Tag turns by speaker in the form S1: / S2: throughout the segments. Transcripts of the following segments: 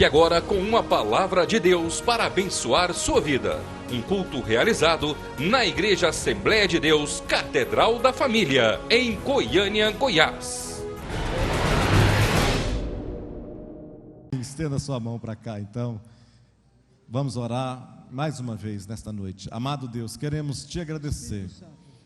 S1: Fique agora com uma palavra de Deus para abençoar sua vida. Um culto realizado na Igreja Assembleia de Deus, Catedral da Família, em Goiânia, Goiás.
S2: Estenda sua mão para cá, então. Vamos orar mais uma vez nesta noite. Amado Deus, queremos te agradecer.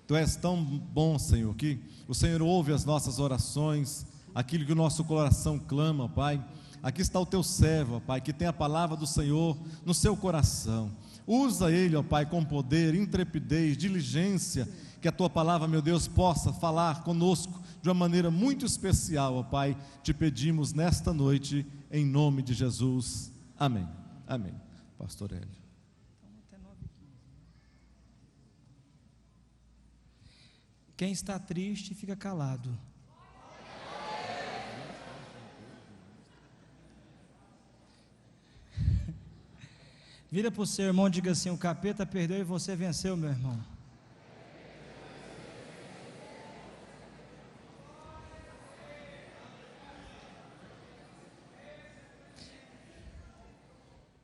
S2: Tu és tão bom, Senhor, que o Senhor ouve as nossas orações, aquilo que o nosso coração clama, Pai. Aqui está o teu servo, ó Pai, que tem a palavra do Senhor no seu coração. Usa ele, ó Pai, com poder, intrepidez, diligência, que a tua palavra, meu Deus, possa falar conosco de uma maneira muito especial, ó Pai. Te pedimos nesta noite, em nome de Jesus. Amém. Amém. Pastor Hélio.
S3: Quem está triste, fica calado. Vira para o seu irmão e diga assim: o capeta perdeu e você venceu, meu irmão.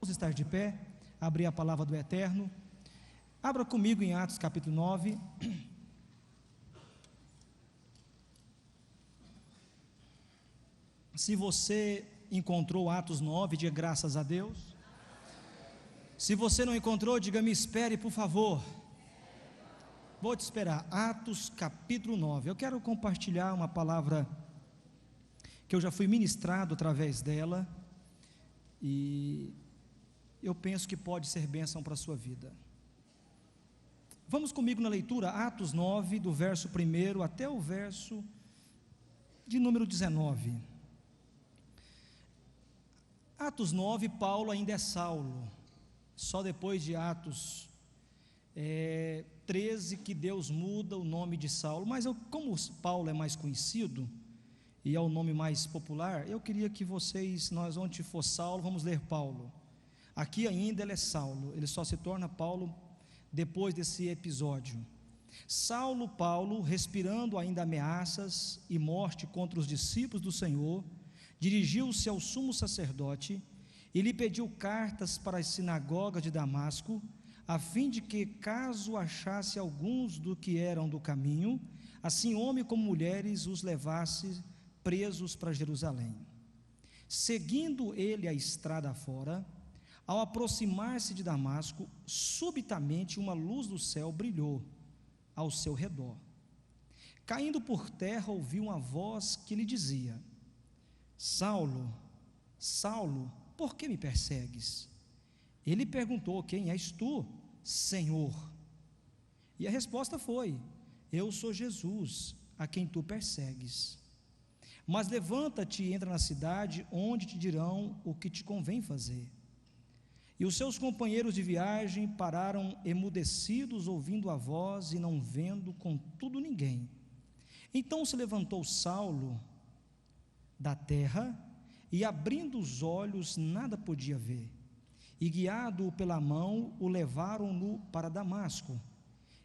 S3: Vamos estar de pé, abrir a palavra do Eterno. Abra comigo em Atos capítulo 9. Se você encontrou Atos 9, diga graças a Deus. Se você não encontrou, diga me espere, por favor. Vou te esperar. Atos capítulo 9. Eu quero compartilhar uma palavra que eu já fui ministrado através dela, e eu penso que pode ser bênção para a sua vida. Vamos comigo na leitura, Atos 9, do verso 1 até o verso de número 19. Atos 9, Paulo ainda é Saulo. Só depois de Atos 13 que Deus muda o nome de Saulo. Mas como Paulo é mais conhecido e é o nome mais popular, eu queria que vocês, nós onde for Saulo, vamos ler Paulo. Aqui ainda ele é Saulo, ele só se torna Paulo depois desse episódio. Saulo, Paulo, respirando ainda ameaças e morte contra os discípulos do Senhor, dirigiu-se ao sumo sacerdote e lhe pediu cartas para as sinagogas de Damasco, a fim de que, caso achasse alguns do que eram do caminho, assim homens como mulheres, os levasse presos para Jerusalém. Seguindo ele a estrada fora, ao aproximar-se de Damasco, subitamente uma luz do céu brilhou ao seu redor. Caindo por terra, ouviu uma voz que lhe dizia: Saulo, Saulo, por que me persegues? Ele perguntou: quem és tu, Senhor? E a resposta foi: eu sou Jesus, a quem tu persegues. Mas levanta-te e entra na cidade, onde te dirão o que te convém fazer. E os seus companheiros de viagem pararam emudecidos, ouvindo a voz e não vendo, contudo, ninguém. Então se levantou Saulo da terra, e abrindo os olhos, nada podia ver, e guiado-o pela mão, o levaram-no para Damasco.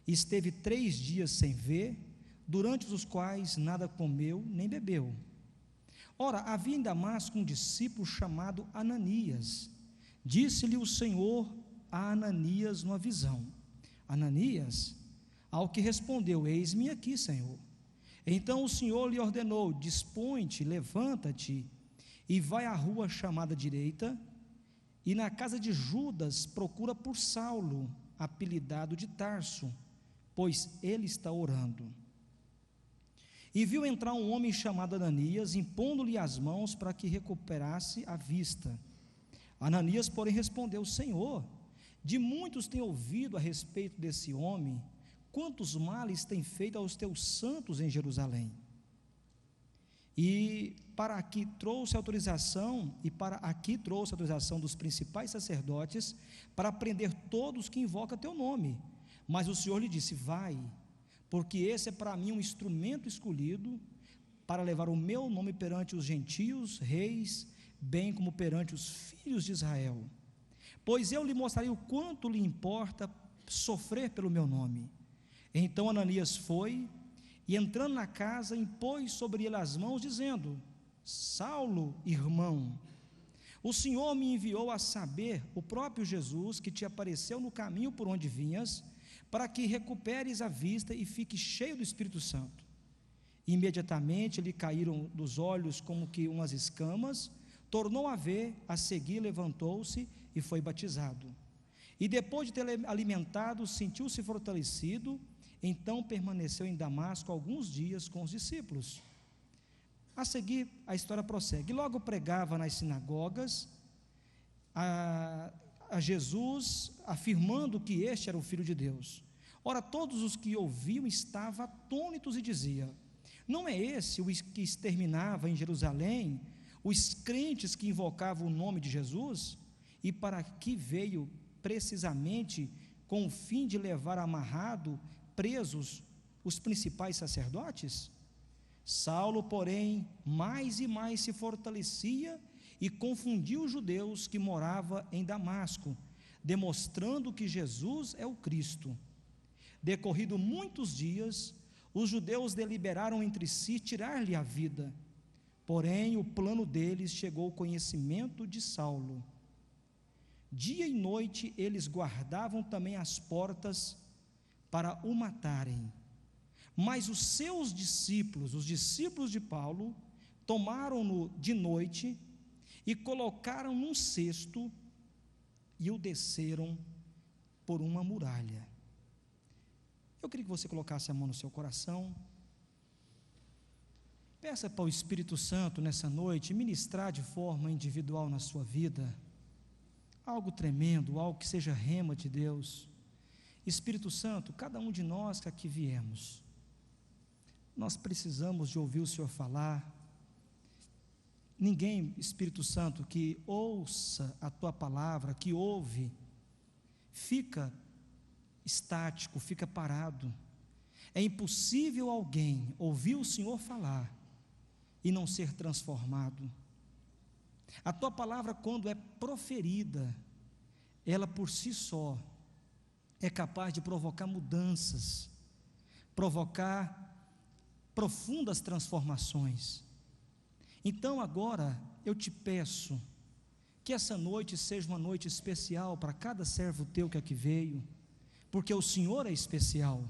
S3: Esteve 3 dias sem ver, durante os quais nada comeu nem bebeu. Ora, havia em Damasco um discípulo chamado Ananias. Disse-lhe o Senhor a Ananias numa visão: Ananias? Ao que respondeu: eis-me aqui, Senhor. Então o Senhor lhe ordenou: dispõe-te, levanta-te, e vai à rua chamada direita, e na casa de Judas procura por Saulo, apelidado de Tarso, pois ele está orando. E viu entrar um homem chamado Ananias, impondo-lhe as mãos para que recuperasse a vista. Ananias, porém, respondeu: Senhor, de muitos tenho ouvido a respeito desse homem, quantos males tem feito aos teus santos em Jerusalém. E para aqui trouxe autorização dos principais sacerdotes para prender todos que invocam teu nome. Mas o Senhor lhe disse: vai, porque esse é para mim um instrumento escolhido para levar o meu nome perante os gentios, reis, bem como perante os filhos de Israel. Pois eu lhe mostrarei o quanto lhe importa sofrer pelo meu nome. Então Ananias foi, e entrando na casa, impôs sobre ele as mãos, dizendo: Saulo, irmão, O Senhor me enviou a saber, o próprio Jesus, que te apareceu no caminho por onde vinhas, para que recuperes a vista e fique cheio do Espírito Santo. Imediatamente lhe caíram dos olhos como que umas escamas, tornou a ver, a seguir levantou-se e foi batizado. E depois de ter alimentado, sentiu-se fortalecido, então permaneceu em Damasco alguns dias com os discípulos. A seguir, a história prossegue. Logo pregava nas sinagogas a Jesus, afirmando que este era o Filho de Deus. Ora, todos os que ouviam estavam atônitos e diziam: não é esse o que exterminava em Jerusalém os crentes que invocavam o nome de Jesus? E para que veio precisamente com o fim de levar amarrado, presos, os principais sacerdotes? Saulo, porém, mais e mais se fortalecia e confundia os judeus que moravam em Damasco, demonstrando que Jesus é o Cristo. Decorrido muitos dias, os judeus deliberaram entre si tirar-lhe a vida. Porém, o plano deles chegou ao conhecimento de Saulo. Dia e noite eles guardavam também as portas para o matarem. Mas os seus discípulos, os discípulos de Paulo, tomaram-no de noite e colocaram num cesto e o desceram por uma muralha. Eu queria que você colocasse a mão no seu coração. Peça para o Espírito Santo nessa noite ministrar de forma individual na sua vida algo tremendo, algo que seja rema de Deus. Espírito Santo, cada um de nós que aqui viemos, nós precisamos de ouvir o Senhor falar. Ninguém, Espírito Santo, que ouça a Tua palavra, que ouve, fica estático, fica parado. É impossível alguém ouvir o Senhor falar e não ser transformado. A Tua palavra, quando é proferida, ela por si só é capaz de provocar mudanças, provocar profundas transformações. Então agora eu te peço que essa noite seja uma noite especial para cada servo Teu que aqui veio, porque o Senhor é especial.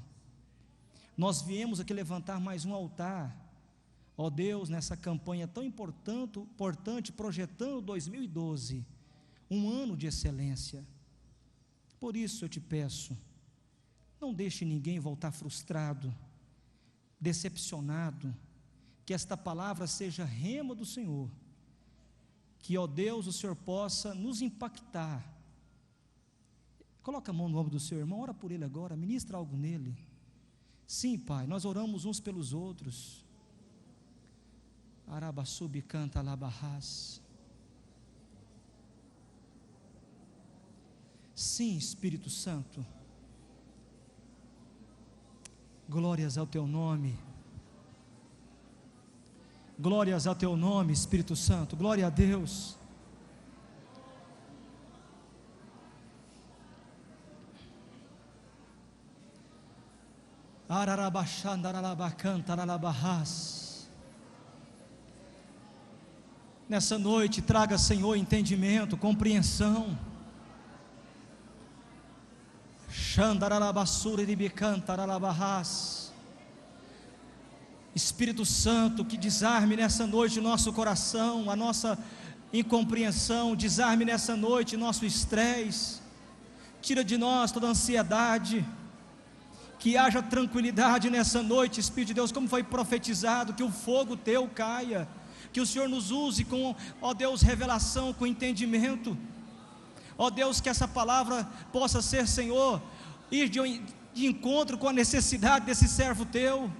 S3: Nós viemos aqui levantar mais um altar, ó Deus, nessa campanha tão importante, projetando 2012, um ano de excelência. Por isso eu te peço, não deixe ninguém voltar frustrado, decepcionado, que esta palavra seja rema do Senhor, que, ó Deus, o Senhor possa nos impactar. Coloca a mão no ombro do seu irmão, ora por ele agora, ministra algo nele. Sim, Pai, nós oramos uns pelos outros. Arabassub canta labarras. Sim, Espírito Santo. Glórias ao Teu nome. Glórias ao Teu nome, Espírito Santo. Glória a Deus. Nessa noite, traga, Senhor, entendimento, compreensão. Espírito Santo, que desarme nessa noite o nosso coração, a nossa incompreensão, desarme nessa noite nosso estresse, tira de nós toda ansiedade, que haja tranquilidade nessa noite, Espírito de Deus, como foi profetizado, que o fogo Teu caia, que o Senhor nos use com, ó Deus, revelação, com entendimento, ó Deus, que essa palavra possa ser, Senhor, ir de encontro com a necessidade desse servo Teu.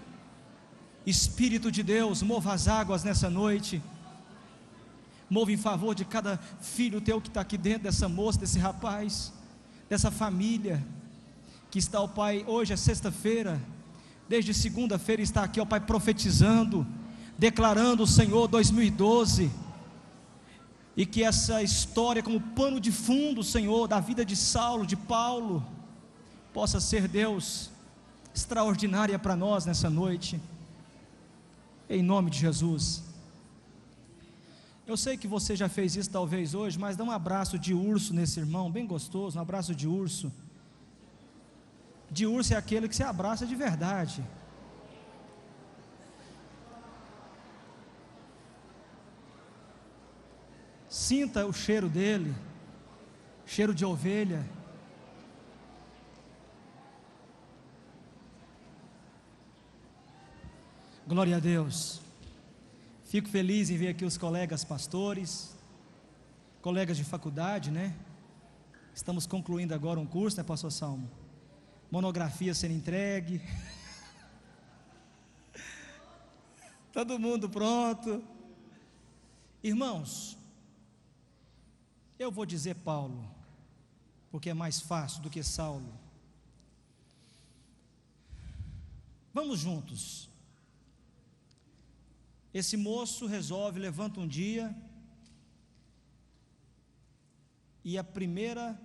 S3: Espírito de Deus, mova as águas nessa noite, mova em favor de cada filho Teu que está aqui dentro, dessa moça, desse rapaz, dessa família, que está, ó Pai, hoje é sexta-feira, desde segunda-feira está aqui, ó Pai, profetizando, declarando o Senhor 2012, e que essa história como pano de fundo, Senhor, da vida de Saulo, de Paulo, possa ser, Deus, extraordinária para nós nessa noite, em nome de Jesus. eu sei que você já fez isso talvez hoje, mas dá um abraço de urso nesse irmão, bem gostoso, um abraço de urso. De urso é aquele que você abraça de verdade. Sinta o cheiro dele, cheiro de ovelha. Glória a Deus. Fico feliz em ver aqui os colegas pastores, colegas de faculdade, né? Estamos concluindo agora um curso, né, pastor Salmo? Monografia sendo entregue. Todo mundo pronto. Irmãos, eu vou dizer Paulo, porque é mais fácil do que Saulo. Vamos juntos. Esse moço resolve, levanta um dia, e a primeira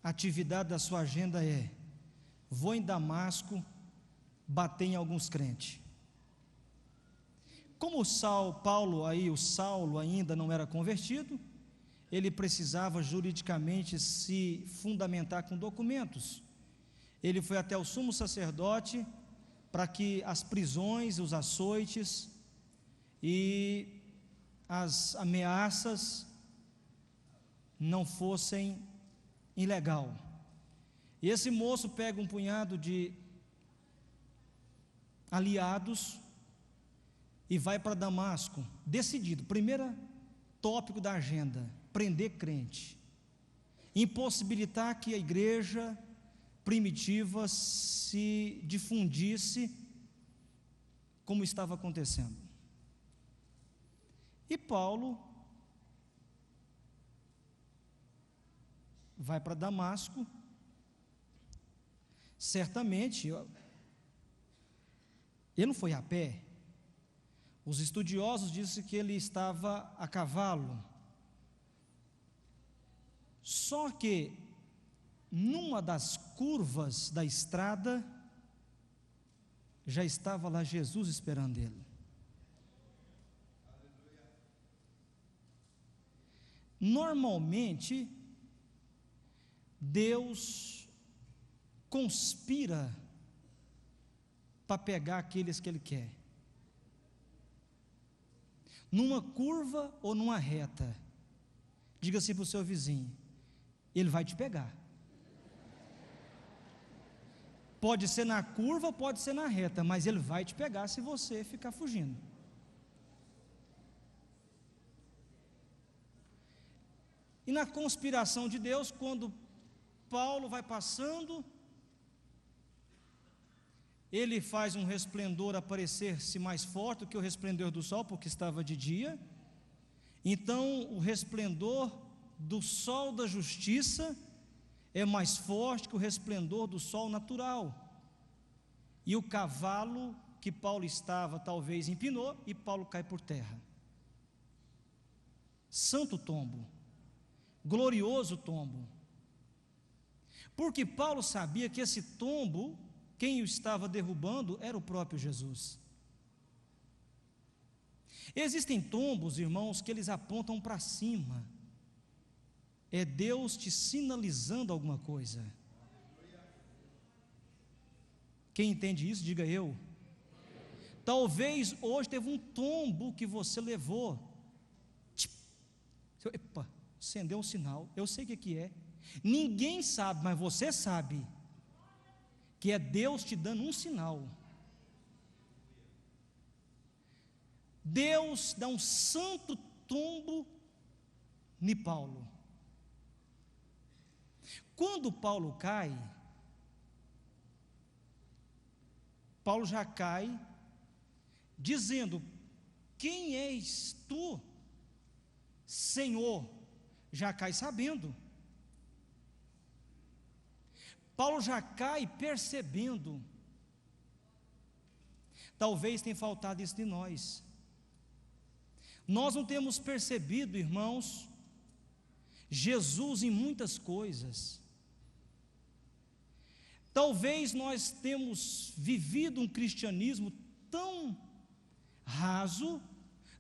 S3: atividade da sua agenda é: vou em Damasco bater em alguns crentes. Como o Saulo ainda não era convertido, ele precisava juridicamente se fundamentar com documentos. Ele foi até o sumo sacerdote para que as prisões, os açoites e as ameaças não fossem ilegal. E esse moço pega um punhado de aliados e vai para Damasco, decidido, primeiro tópico da agenda: prender crente, impossibilitar que a igreja primitiva se difundisse como estava acontecendo. E Paulo vai para Damasco. Certamente ele não foi a pé. Os estudiosos dizem que ele estava a cavalo. Só que numa das curvas da estrada já estava lá Jesus esperando ele. Normalmente Deus conspira para pegar aqueles que Ele quer, numa curva ou numa reta. Diga assim para o seu vizinho: Ele vai te pegar. Pode ser na curva, pode ser na reta, mas Ele vai te pegar se você ficar fugindo. E na conspiração de Deus, quando Paulo vai passando, ele faz um resplendor aparecer-se mais forte do que o resplendor do sol, porque estava de dia. Então o resplendor do sol da justiça é mais forte que o resplendor do sol natural. E o cavalo que Paulo estava talvez empinou, e Paulo cai por terra. Santo tombo, glorioso tombo. Porque Paulo sabia que esse tombo, quem o estava derrubando era o próprio Jesus. Existem tombos, irmãos, que eles apontam para cima. É Deus te sinalizando alguma coisa. Quem entende isso, diga eu. Talvez hoje teve um tombo que você levou. Epa, acendeu um sinal, eu sei o que é. Ninguém sabe, mas você sabe que é Deus te dando um sinal. Deus dá um santo tombo em Paulo. Quando Paulo cai, Paulo já cai dizendo: quem és tu, Senhor? Já cai sabendo. Paulo já cai percebendo. Talvez tenha faltado isso de nós. Nós não temos percebido, irmãos, Jesus em muitas coisas. Talvez nós temos vivido um cristianismo tão raso,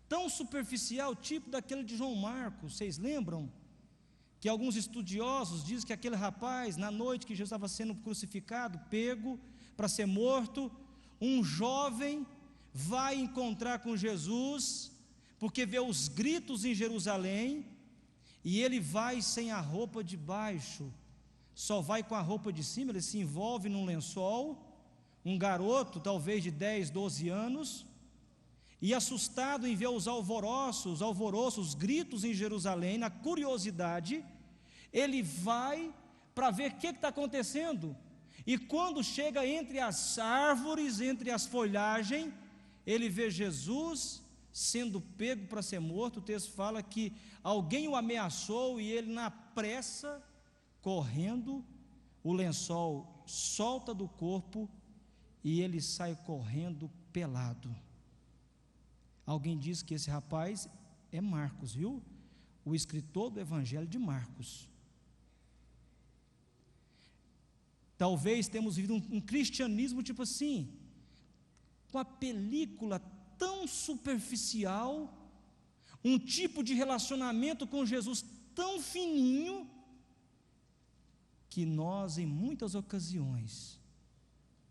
S3: tão superficial, tipo daquele de João Marcos. Vocês lembram? Que alguns estudiosos dizem que aquele rapaz, na noite que Jesus estava sendo crucificado, pego para ser morto, um jovem vai encontrar com Jesus, porque vê os gritos em Jerusalém, e ele vai sem a roupa de baixo, só vai com a roupa de cima, ele se envolve num lençol, um garoto talvez de 10, 12 anos, e assustado em ver os alvoroços, os gritos em Jerusalém, na curiosidade, ele vai para ver o que está acontecendo, e quando chega entre as árvores, entre as folhagens, ele vê Jesus sendo pego para ser morto. O texto fala que alguém o ameaçou, e ele na pressa, correndo, o lençol solta do corpo, e ele sai correndo pelado. Alguém diz que esse rapaz é Marcos, viu? O escritor do Evangelho de Marcos. Talvez temos vivido um cristianismo tipo assim, com a película tão superficial, um tipo de relacionamento com Jesus tão fininho, que nós, em muitas ocasiões,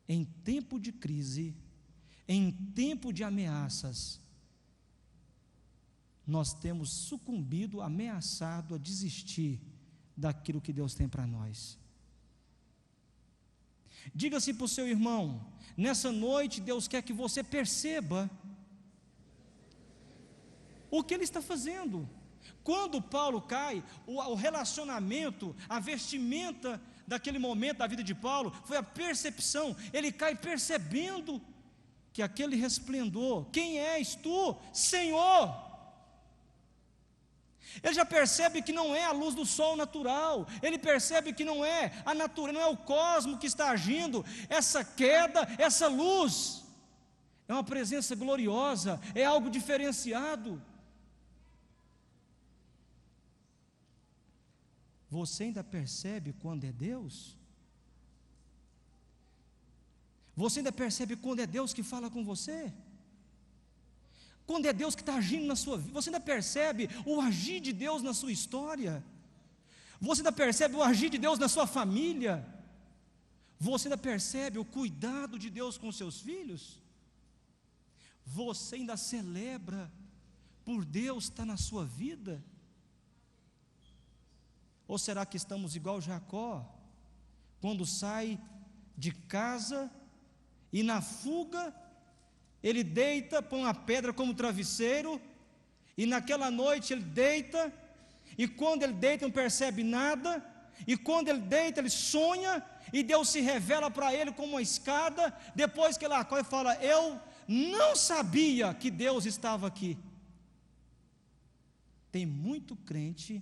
S3: em tempo de crise, em tempo de ameaças, nós temos sucumbido, ameaçado a desistir daquilo que Deus tem para nós. Diga assim para o seu irmão: nessa noite Deus quer que você perceba o que Ele está fazendo. Quando Paulo cai, o relacionamento, a vestimenta daquele momento da vida de Paulo foi a percepção. Ele cai percebendo que aquele resplendor, quem és tu, Senhor? Ele já percebe que não é a luz do sol natural, ele percebe que não é a natureza, não é o cosmos que está agindo, essa queda, essa luz, é uma presença gloriosa, é algo diferenciado. Você ainda percebe quando é Deus? Você ainda percebe quando é Deus que fala com você? Quando é Deus que está agindo na sua vida? Você ainda percebe o agir de Deus na sua história? Você ainda percebe o agir de Deus na sua família? Você ainda percebe o cuidado de Deus com os seus filhos? Você ainda celebra por Deus estar na sua vida? Ou será que estamos igual Jacó, quando sai de casa e na fuga ele deita, põe uma pedra como travesseiro, e naquela noite ele deita, e quando ele deita não percebe nada, e quando ele deita ele sonha, e Deus se revela para ele como uma escada, depois que ele acorda e fala: eu não sabia que Deus estava aqui. Tem muito crente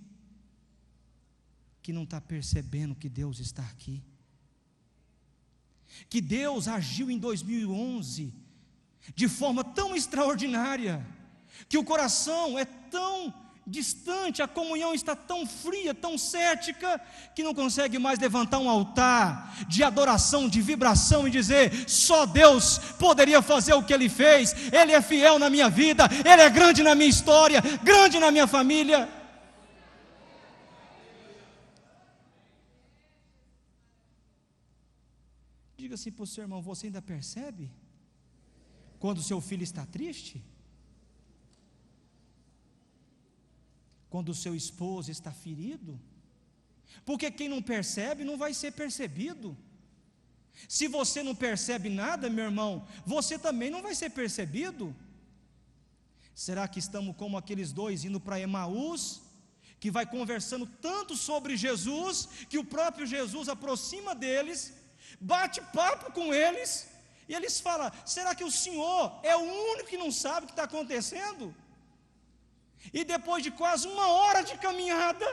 S3: que não está percebendo que Deus está aqui, que Deus agiu em 2011 de forma tão extraordinária, que o coração é tão distante, a comunhão está tão fria, tão cética, que não consegue mais levantar um altar de adoração, de vibração e dizer: só Deus poderia fazer o que Ele fez, Ele é fiel na minha vida, Ele é grande na minha história, grande na minha família. Diga assim para o seu irmão: você ainda percebe quando seu filho está triste? Quando o seu esposo está ferido? Porque quem não percebe não vai ser percebido. Se você não percebe nada, meu irmão, você também não vai ser percebido. Será que estamos como aqueles dois indo para Emaús, que vai conversando tanto sobre Jesus, que o próprio Jesus aproxima deles, bate papo com eles, e eles falam: será que o Senhor é o único que não sabe o que está acontecendo? E depois de quase 1 hora de caminhada,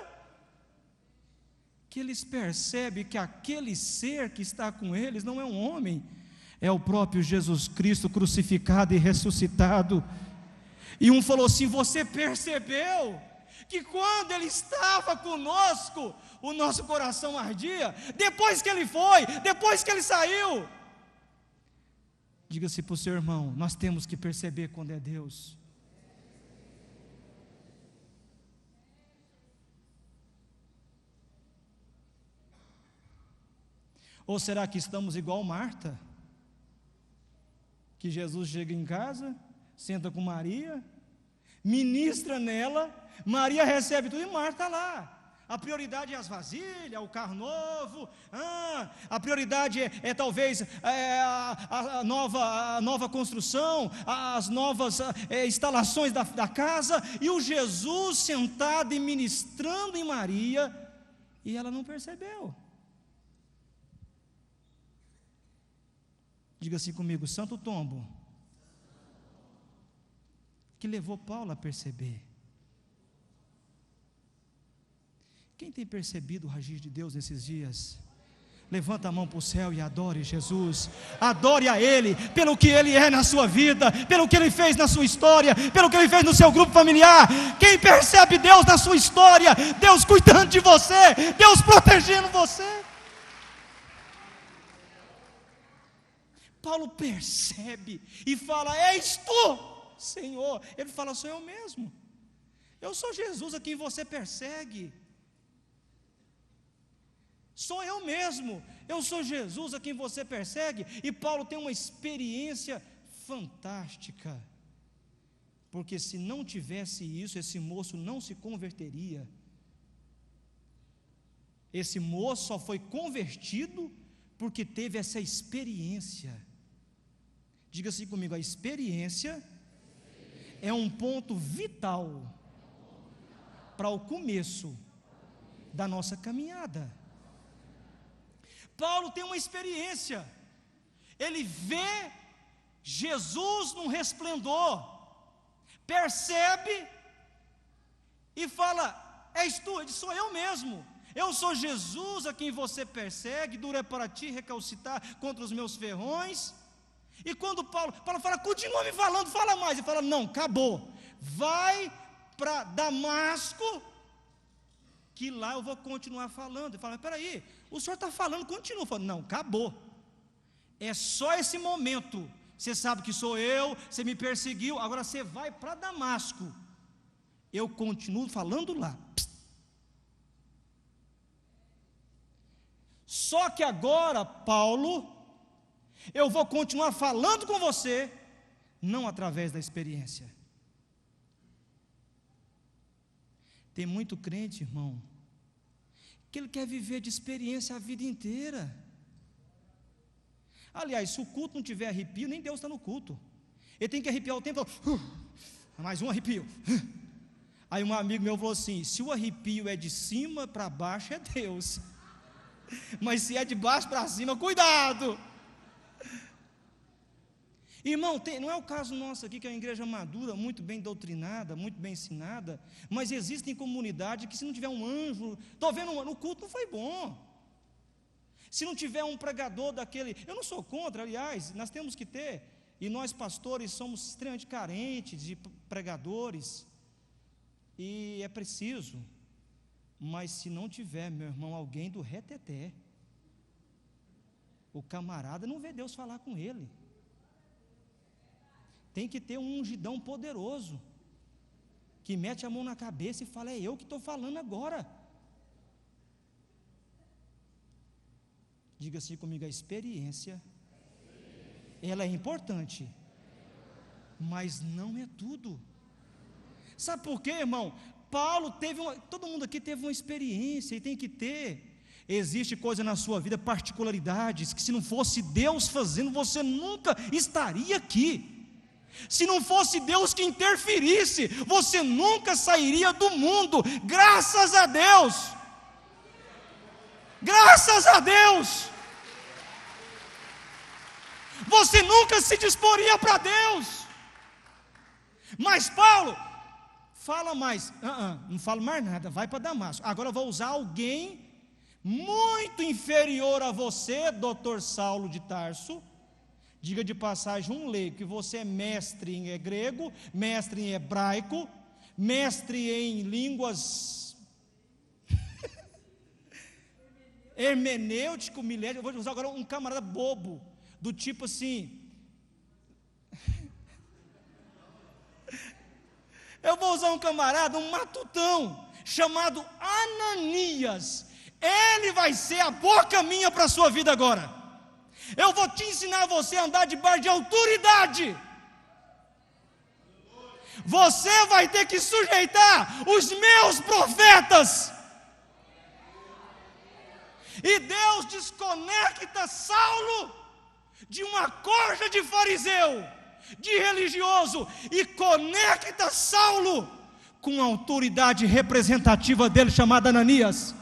S3: que eles percebem que aquele ser que está com eles não é um homem, é o próprio Jesus Cristo crucificado e ressuscitado. E um falou assim: você percebeu que quando Ele estava conosco, o nosso coração ardia? Depois que Ele foi, depois que Ele saiu. Diga-se para o seu irmão: nós temos que perceber quando é Deus. Ou será que estamos igual Marta? Que Jesus chega em casa, senta com Maria, ministra nela, Maria recebe tudo e Marta lá. A prioridade é as vasilhas, o carro novo, a prioridade é talvez a nova construção, as novas instalações da casa, e o Jesus sentado e ministrando em Maria, e ela não percebeu. Diga assim comigo: santo tombo que levou Paulo a perceber. Quem tem percebido o agir de Deus nesses dias? Levanta a mão para o céu e adore Jesus. Adore a Ele pelo que Ele é na sua vida, pelo que Ele fez na sua história, pelo que Ele fez no seu grupo familiar. Quem percebe Deus na sua história, Deus cuidando de você, Deus protegendo você. Paulo percebe e fala: és tu, Senhor. Ele fala: sou eu mesmo. Eu sou Jesus a quem você persegue. Sou eu mesmo, eu sou Jesus a quem você persegue. E Paulo tem uma experiência fantástica, porque se não tivesse isso, esse moço não se converteria. Esse moço só foi convertido porque teve essa experiência. Diga assim comigo: a experiência é um ponto vital para o começo da nossa caminhada. Paulo tem uma experiência, ele vê Jesus num resplendor, percebe e fala: és tu? Ele diz: sou eu mesmo, eu sou Jesus a quem você persegue, duro é para ti recalcitar contra os meus ferrões. E quando Paulo fala: continua me falando, fala mais, ele fala: não, acabou, vai para Damasco, que lá eu vou continuar falando. Ele fala: peraí, o senhor está falando, continua falando. Não, acabou, é só esse momento, você sabe que sou eu, você me perseguiu, agora você vai para Damasco, eu continuo falando lá. Só que agora, Paulo, eu vou continuar falando com você, não através da experiência. Tem muito crente, irmão, que ele quer viver de experiência a vida inteira. Aliás, se o culto não tiver arrepio, nem Deus está no culto. Ele tem que arrepiar o tempo, mais um arrepio. Aí um amigo meu falou assim: se o arrepio é de cima para baixo, é Deus. Mas se é de baixo para cima, cuidado. Irmão, não é o caso nosso aqui, que é uma igreja madura, muito bem doutrinada, muito bem ensinada, mas existem comunidades que, se não tiver um anjo, estou vendo, no culto não foi bom. Se não tiver um pregador daquele, eu não sou contra, aliás, nós temos que ter, e nós pastores somos extremamente carentes de pregadores, e é preciso, mas se não tiver, meu irmão, alguém do reteté, o camarada não vê Deus falar com ele. Tem que ter um ungidão poderoso, que mete a mão na cabeça e fala: é eu que estou falando agora. Diga assim comigo: a experiência, ela é importante, mas não é tudo. Sabe por quê, irmão? Paulo todo mundo aqui teve uma experiência, e tem que ter. Existe coisa na sua vida, particularidades, que se não fosse Deus fazendo, você nunca estaria aqui. Se não fosse Deus que interferisse, você nunca sairia do mundo. Graças a Deus, graças a Deus, você nunca se disporia para Deus. Mas Paulo fala mais, não falo mais nada, vai para Damasco. Agora eu vou usar alguém muito inferior a você, doutor Saulo de Tarso. Diga de passagem, um leigo, que você é mestre em grego, mestre em hebraico, mestre em línguas hermenêutico, milético. Eu vou usar agora um camarada bobo, do tipo assim, eu vou usar um camarada, um matutão, chamado Ananias. Ele vai ser a boca minha para a sua vida agora. Eu vou te ensinar você a andar debaixo de autoridade. Você vai ter que sujeitar os meus profetas. E Deus desconecta Saulo de uma corja de fariseu, de religioso, e conecta Saulo com a autoridade representativa dele, chamada Ananias.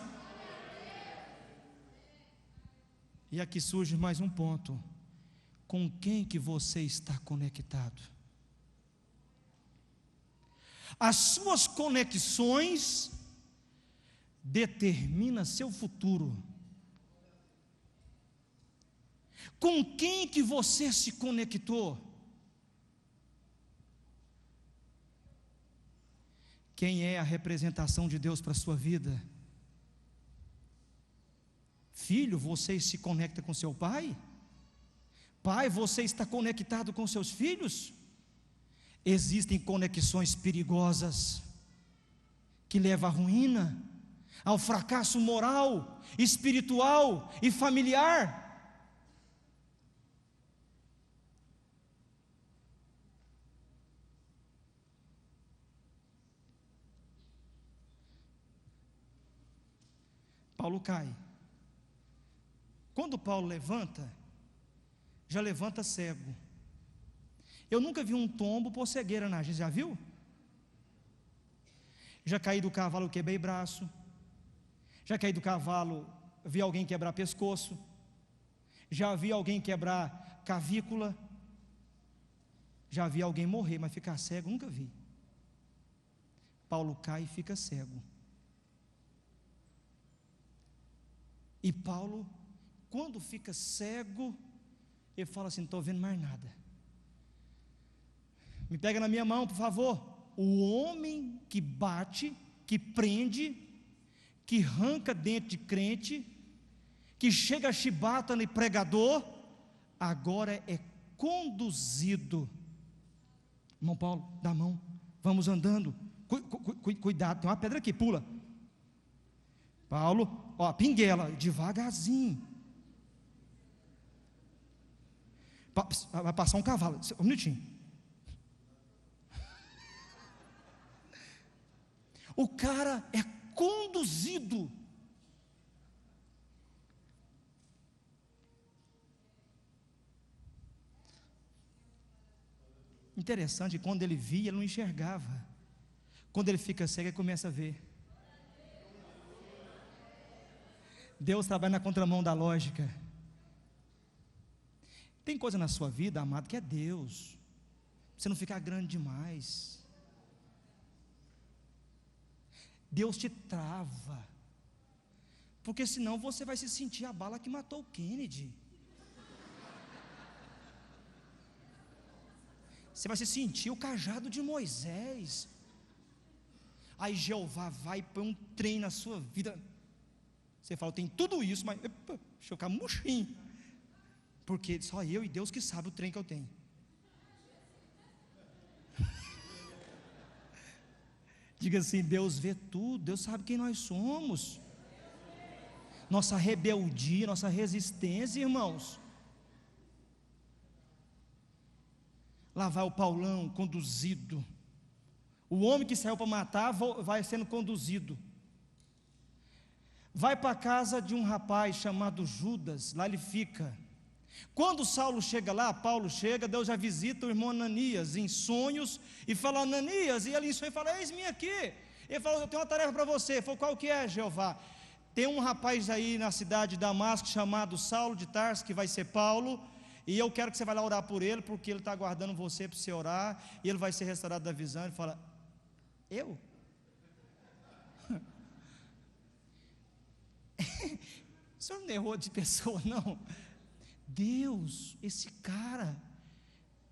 S3: E aqui surge mais um ponto: com quem que você está conectado? As suas conexões determinam seu futuro. Com quem que você se conectou? Quem é a representação de Deus para a sua vida? Filho, você se conecta com seu pai? Pai, você está conectado com seus filhos? Existem conexões perigosas que levam à ruína, ao fracasso moral, espiritual e familiar. Paulo cai. Quando Paulo levanta, já levanta cego. Eu nunca vi um tombo por cegueira na gente, já viu? Já caí do cavalo, quebrei braço. Já caí do cavalo, vi alguém quebrar pescoço. Já vi alguém quebrar cavícula. Já vi alguém morrer, mas ficar cego, nunca vi. Paulo cai e fica cego. E Paulo, quando fica cego, ele fala assim: não estou vendo mais nada. Me pega na minha mão, por favor. O homem que bate, que prende, que arranca dente de crente, que chega a chibata no pregador, agora é conduzido. Irmão Paulo, dá a mão, vamos andando. Cuidado, tem uma pedra aqui, pula. Paulo, ó, pinguela, devagarzinho. Vai passar um cavalo, um minutinho. O cara é conduzido. Interessante, quando ele via, ele não enxergava. Quando ele fica cego, ele começa a ver. Deus trabalha na contramão da lógica. Tem coisa na sua vida, amado, que é Deus. Você não ficar grande demais. Deus te trava. Porque senão você vai se sentir a bala que matou o Kennedy. Você vai se sentir o cajado de Moisés. Aí Jeová vai e põe um trem na sua vida. Você fala: eu tenho tudo isso, mas deixa eu ficar murchinho. Porque só eu e Deus que sabe o trem que eu tenho. Diga assim: Deus vê tudo, Deus sabe quem nós somos. Nossa rebeldia, nossa resistência, irmãos. Lá vai o Paulão conduzido. O homem que saiu para matar vai sendo conduzido. Vai para a casa de um rapaz chamado Judas, lá ele fica. Quando Saulo chega lá, Paulo chega, Deus já visita o irmão Ananias em sonhos e fala: Ananias, e ele em sonho fala: eis-me aqui. Ele fala: eu tenho uma tarefa para você. Ele falou: qual que é, Jeová? Tem um rapaz aí na cidade de Damasco chamado Saulo de Tarso, que vai ser Paulo, e eu quero que você vá lá orar por ele, porque ele está aguardando você para você orar, e ele vai ser restaurado da visão. Ele fala: eu? O senhor não errou de pessoa, não? Deus, esse cara,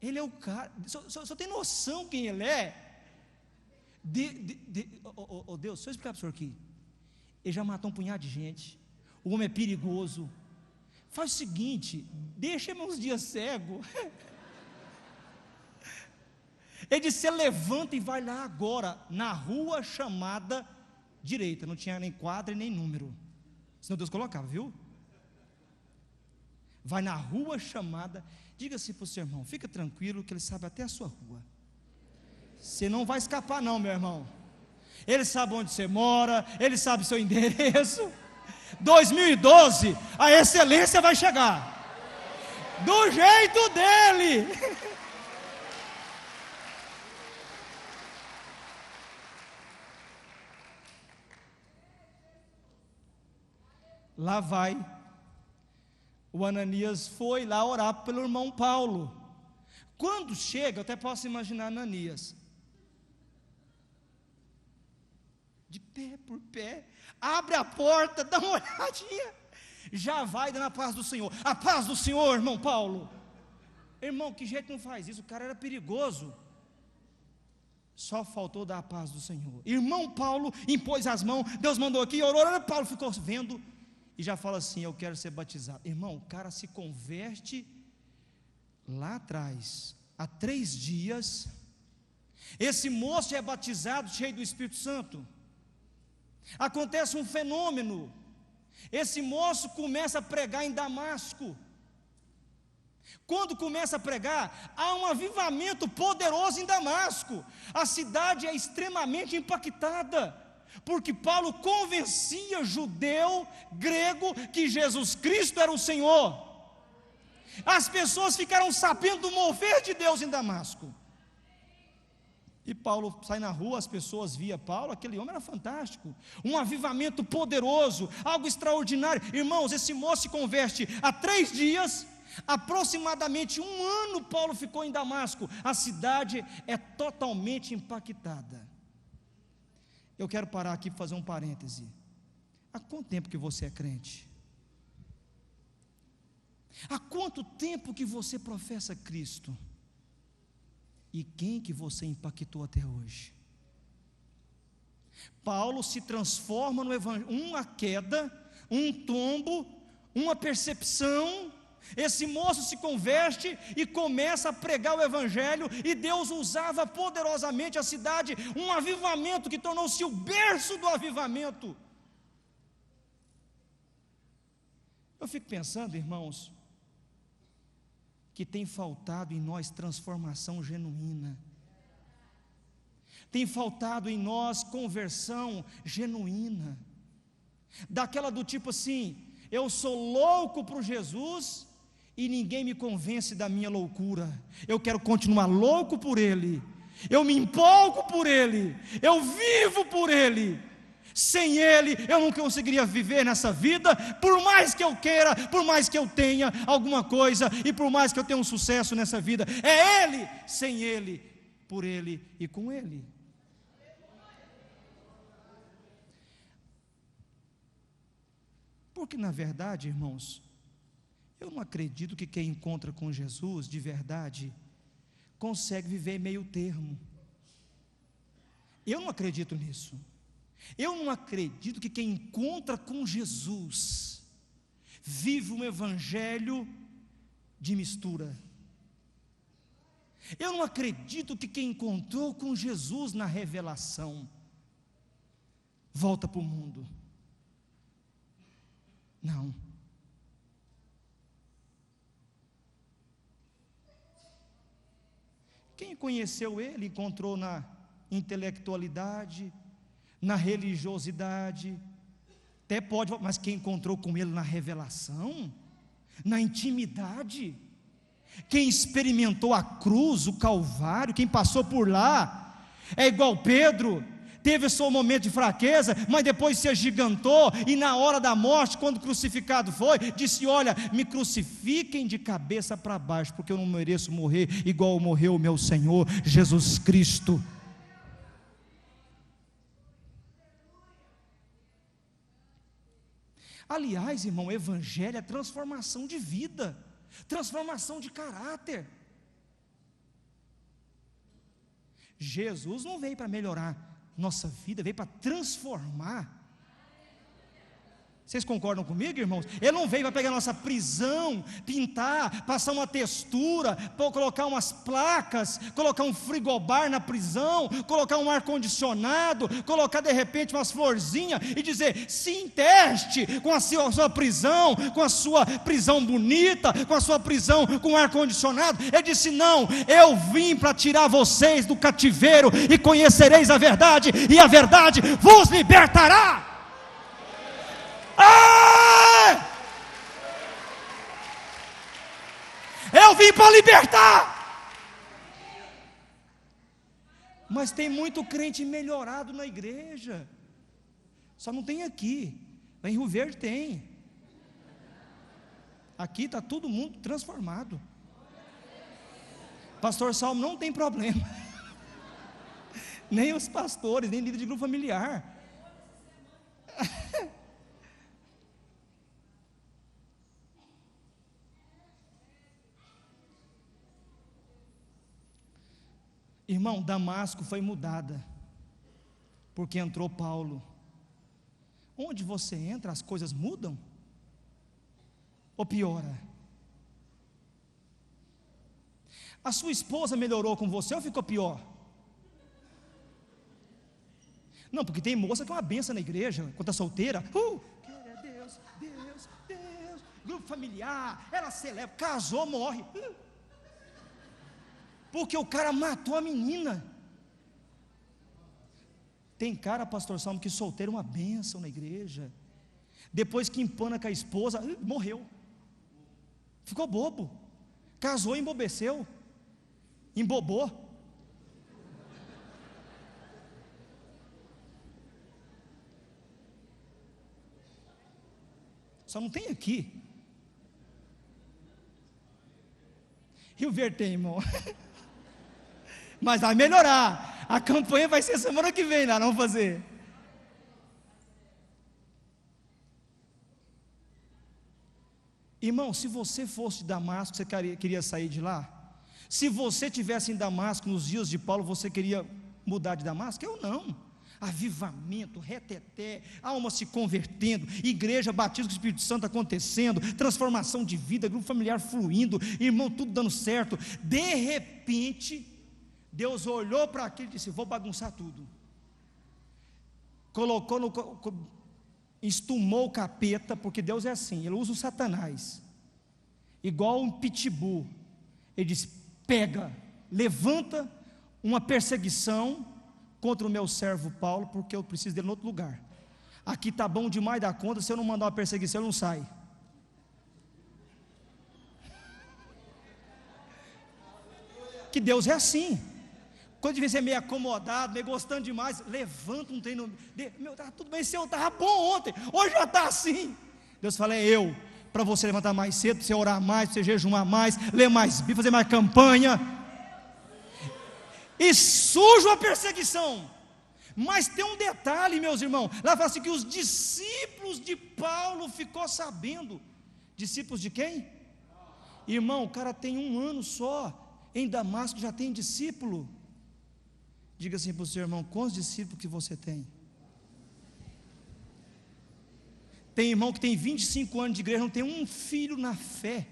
S3: ele é o cara. Só tem noção quem ele é? Deus, deixa eu explicar para o senhor aqui. Ele já matou um punhado de gente. O homem é perigoso. Faz o seguinte: deixa ele uns dias cego. Ele disse: você levanta e vai lá agora, na rua chamada direita. Não tinha nem quadra nem número. Senão Deus colocava, viu? Vai na rua chamada, diga-se para o seu irmão, fica tranquilo que ele sabe até a sua rua. Você não vai escapar não, meu irmão. Ele sabe onde você mora, ele sabe seu endereço. 2012, a excelência vai chegar. Do jeito dele. Lá vai, o Ananias foi lá orar pelo irmão Paulo. Quando chega, eu até posso imaginar Ananias, de pé por pé, abre a porta, dá uma olhadinha, já vai dando a paz do Senhor. A paz do Senhor, irmão Paulo. Irmão, que jeito não faz isso? O cara era perigoso. Só faltou dar a paz do Senhor. Irmão Paulo impôs as mãos, Deus mandou aqui, orou, Paulo ficou vendo e já fala assim: eu quero ser batizado. Irmão, o cara se converte lá atrás, há 3 dias. Esse moço é batizado, cheio do Espírito Santo. Acontece um fenômeno. Esse moço começa a pregar em Damasco. Quando começa a pregar, há um avivamento poderoso em Damasco. A cidade é extremamente impactada, porque Paulo convencia judeu, grego, que Jesus Cristo era o Senhor. As pessoas ficaram sabendo do mover de Deus em Damasco. E Paulo sai na rua, as pessoas via Paulo, aquele homem era fantástico, um avivamento poderoso, algo extraordinário. Irmãos, esse moço se converte há 3 dias, aproximadamente 1 ano Paulo ficou em Damasco. A cidade é totalmente impactada. Eu quero parar aqui para fazer um parêntese. Há quanto tempo que você é crente? Há quanto tempo que você professa Cristo? E quem que você impactou até hoje? Paulo se transforma no evangelho, uma queda, um tombo, uma percepção. Esse moço se converte e começa a pregar o evangelho, e Deus usava poderosamente a cidade, um avivamento que tornou-se o berço do avivamento. Eu fico pensando, irmãos, que tem faltado em nós transformação genuína, tem faltado em nós conversão genuína, daquela do tipo assim: eu sou louco por Jesus e ninguém me convence da minha loucura, eu quero continuar louco por Ele, eu me empolgo por Ele, eu vivo por Ele. Sem Ele eu não conseguiria viver nessa vida, por mais que eu queira, por mais que eu tenha alguma coisa, e por mais que eu tenha um sucesso nessa vida. É Ele, sem Ele, por Ele e com Ele. Porque na verdade, irmãos, eu não acredito que quem encontra com Jesus de verdade consegue viver meio termo. Eu não acredito nisso. Eu não acredito que quem encontra com Jesus vive um evangelho de mistura. Eu não acredito que quem encontrou com Jesus na revelação volta para o mundo. Não. Quem conheceu Ele encontrou na intelectualidade, na religiosidade, até pode, mas quem encontrou com Ele na revelação, na intimidade, quem experimentou a cruz, o Calvário, quem passou por lá, é igual Pedro, teve o seu momento de fraqueza, mas depois se agigantou, e na hora da morte, quando crucificado foi, disse: olha, me crucifiquem de cabeça para baixo, porque eu não mereço morrer igual morreu o meu Senhor Jesus Cristo. Aliás, irmão, o evangelho é transformação de vida, transformação de caráter. Jesus não veio para melhorar nossa vida, veio para transformar. Vocês concordam comigo, irmãos? Ele não veio para pegar nossa prisão, pintar, passar uma textura, colocar umas placas, colocar um frigobar na prisão, colocar um ar-condicionado, colocar de repente umas florzinhas e dizer, se inteste com a sua prisão, com a sua prisão bonita, com a sua prisão com ar-condicionado. Ele disse, não, eu vim para tirar vocês do cativeiro e conhecereis a verdade, e a verdade vos libertará. Eu vim para libertar. Mas tem muito crente melhorado na igreja. Só não tem aqui. Lá em Rio Verde tem. Aqui está todo mundo transformado. Pastor Salmo não tem problema. Nem os pastores, nem líder de grupo familiar. Irmão, Damasco foi mudada, porque entrou Paulo. Onde você entra, as coisas mudam? Ou piora? A sua esposa melhorou com você ou ficou pior? Não, porque tem moça que é uma benção na igreja, quando está solteira. Deus, Deus, Deus. Grupo familiar, ela celebra, casou, morre. Porque o cara matou a menina. Tem cara, pastor Salmo, que solteiro é uma bênção na igreja. Depois que empana com a esposa, morreu. Ficou bobo. Casou e embobeceu. Embobou. Só não tem aqui. Rio Verde tem, irmão. Mas vai melhorar. A campanha vai ser semana que vem, nós vamos fazer. Irmão, se você fosse de Damasco, você queria sair de lá? Se você tivesse em Damasco nos dias de Paulo, você queria mudar de Damasco? Eu não. Avivamento, reteté, alma se convertendo, igreja, batismo do Espírito Santo acontecendo, transformação de vida, grupo familiar fluindo, irmão, tudo dando certo. De repente, Deus olhou para aquilo e disse, vou bagunçar tudo. Estumou o capeta, porque Deus é assim, Ele usa o Satanás, igual um pitbull. Ele disse, pega, levanta uma perseguição contra o meu servo Paulo, porque eu preciso dele em outro lugar. Aqui está bom demais da conta, se eu não mandar uma perseguição, ele não sai. Que Deus é assim. Quando devia ser meio acomodado, meio gostando demais, levanta um treino. Meu, tá tudo bem, eu estava bom ontem, hoje já está assim. Deus fala, é eu, para você levantar mais cedo, para você orar mais, para você jejuar mais, ler mais Bíblia, fazer mais campanha. E surge uma perseguição. Mas tem um detalhe, meus irmãos. Lá fala assim que os discípulos de Paulo ficou sabendo. Discípulos de quem? Irmão, o cara tem 1 ano só em Damasco, já tem discípulo. Diga assim para o seu irmão, quantos discípulos que você tem? Tem irmão que tem 25 anos de igreja, não tem um filho na fé.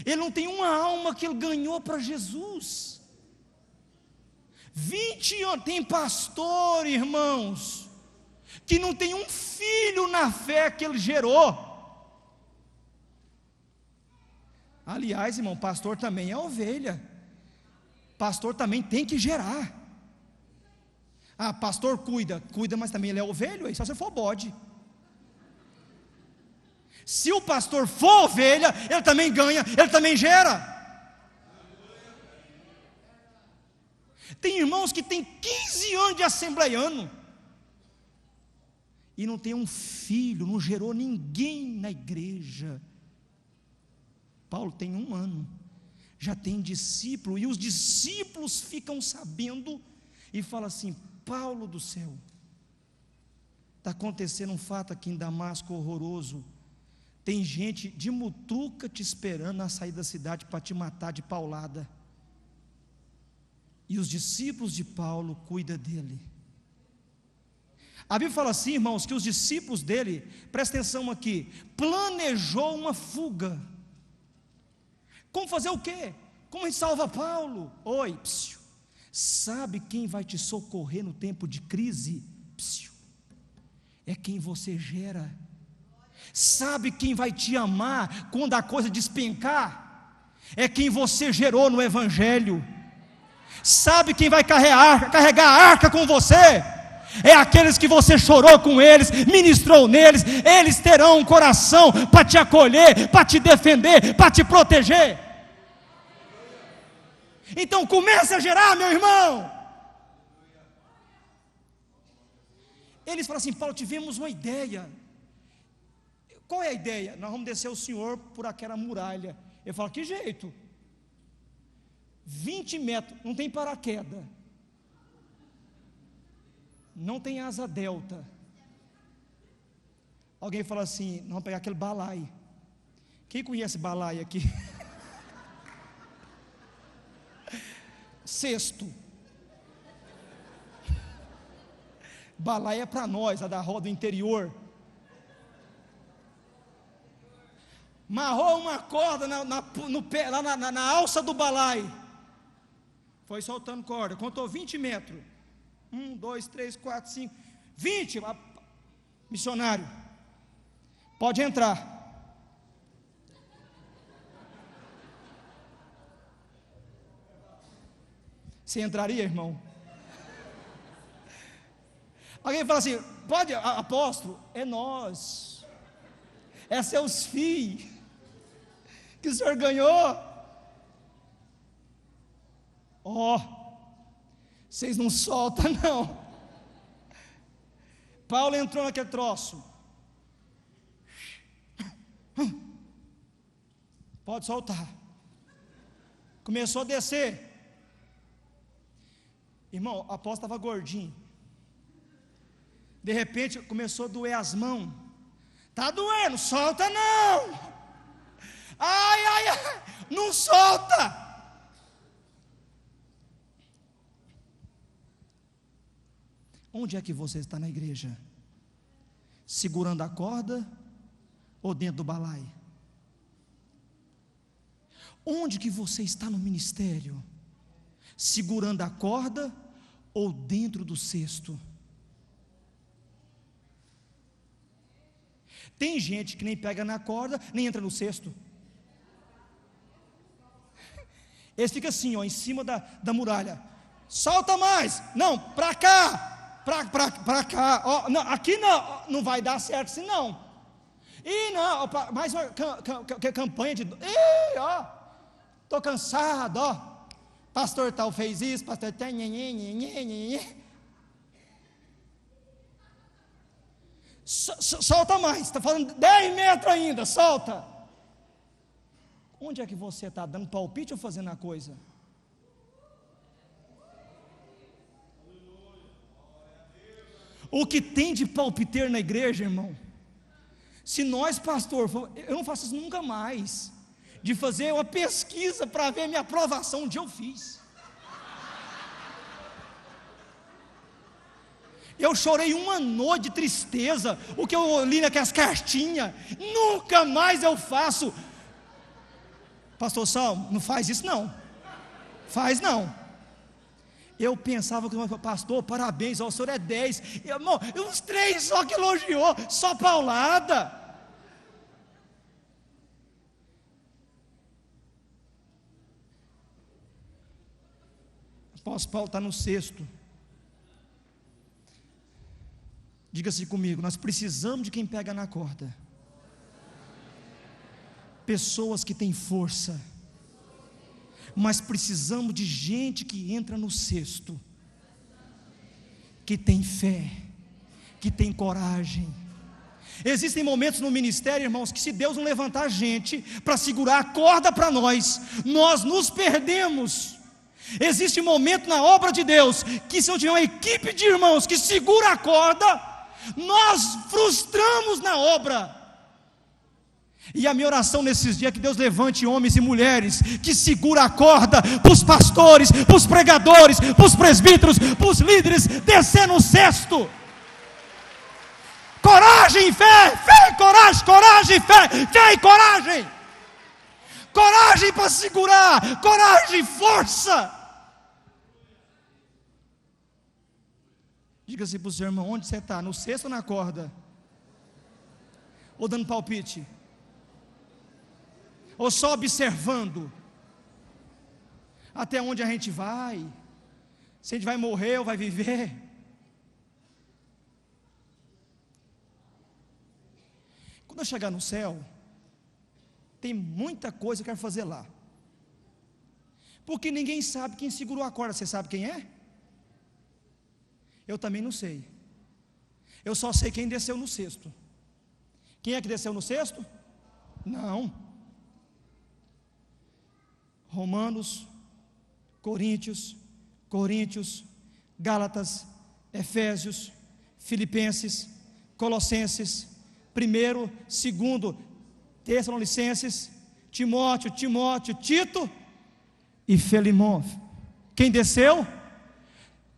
S3: Ele não tem uma alma que ele ganhou para Jesus. 20 anos, tem pastor, irmãos, que não tem um filho na fé que ele gerou. Aliás, irmão, pastor também é ovelha. Pastor também tem que gerar. Ah, pastor cuida, mas também ele é ovelha, só se for bode. Se o pastor for ovelha, ele também ganha, ele também gera. Tem irmãos que tem 15 anos de assembleiano e não tem um filho, não gerou ninguém na igreja. Paulo tem 1 ano, já tem discípulo, e os discípulos ficam sabendo e falam assim, Paulo do céu, está acontecendo um fato aqui em Damasco horroroso, tem gente de mutuca te esperando na saída da cidade para te matar de paulada, e os discípulos de Paulo cuidam dele. A Bíblia fala assim, irmãos, que os discípulos dele, presta atenção aqui, planejou uma fuga. Como fazer o quê? Como a gente salva Paulo? Oi, psiu. Sabe quem vai te socorrer no tempo de crise? Psiu. É quem você gera. Sabe quem vai te amar quando a coisa despencar? É quem você gerou no Evangelho. Sabe quem vai carregar a arca com você? É aqueles que você chorou com eles, ministrou neles. Eles terão um coração para te acolher, para te defender, para te proteger. Então comece a gerar, meu irmão. Eles falam assim: Paulo, tivemos uma ideia. Qual é a ideia? Nós vamos descer o senhor por aquela muralha. Eu falo: que jeito? 20 metros, não tem paraquedas, não tem asa delta. Alguém fala assim: nós vamos pegar aquele balaio. Quem conhece balaio aqui? Cesto. Balaio é para nós, a da roda interior. Marrou uma corda no pé, lá na alça do balaio. Foi soltando corda, contou 20 metros. 1, 2, 3, 4, 5, 20. Missionário, pode entrar. Você entraria, irmão? Alguém fala assim: pode, apóstolo? É nós, é seus filhos que o senhor ganhou. Vocês não soltam não. Paulo entrou naquele troço. Pode soltar. Começou a descer. Irmão, o apóstolo estava gordinho. De repente começou a doer as mãos. Está doendo, solta não. Ai, não solta. Onde é que você está na igreja? Segurando a corda ou dentro do balaio? Onde que você está no ministério? Segurando a corda ou dentro do cesto? Tem gente que nem pega na corda, nem entra no cesto. Eles ficam assim, em cima da muralha. Solta mais. Não, para cá. Para cá. Não, aqui não vai dar certo assim não. E não, mais uma campanha de... Estou cansado, pastor tal fez isso, pastor tal... Solta mais, está falando 10 metros ainda, solta. Onde é que você está, dando palpite ou fazendo a coisa? O que tem de palpiteiro na igreja, irmão? Se nós, pastor, eu não faço isso nunca mais, de fazer uma pesquisa para ver minha aprovação. Um dia eu fiz. Eu chorei uma noite de tristeza, o que eu li naquelas cartinhas. Nunca mais eu faço. Pastor Salmo, não faz isso não. Faz não. Eu pensava que, pastor, parabéns, o senhor é 10. Irmão, uns 3 só que elogiou, só paulada. O apóstolo Paulo está no cesto. Diga-se comigo: nós precisamos de quem pega na corda. Pessoas que têm força. Mas precisamos de gente que entra no cesto, que tem fé, que tem coragem. Existem momentos no ministério, irmãos, que se Deus não levantar gente para segurar a corda para nós nos perdemos. Existe momento na obra de Deus que, se não tiver uma equipe de irmãos que segura a corda, nós frustramos na obra. E a minha oração nesses dias é que Deus levante homens e mulheres que segura a corda para os pastores, para os pregadores, para os presbíteros, para os líderes descer no cesto. coragem e fé, fé e coragem, coragem e fé, fé e coragem. Coragem para segurar, coragem e força. Diga assim para o seu irmão: onde você está? No cesto ou na corda? Ou dando palpite? Ou só observando? Até onde a gente vai? Se a gente vai morrer ou vai viver? Quando eu chegar no céu, tem muita coisa que eu quero fazer lá. Porque ninguém sabe quem segurou a corda. Você sabe quem é? Eu também não sei. Eu só sei quem desceu no cesto. Quem é que desceu no cesto? Não. Romanos, Coríntios, Gálatas, Efésios, Filipenses, Colossenses, 1º, 2º, Tessalonicenses, Timóteo, Tito e Filemão. Quem desceu?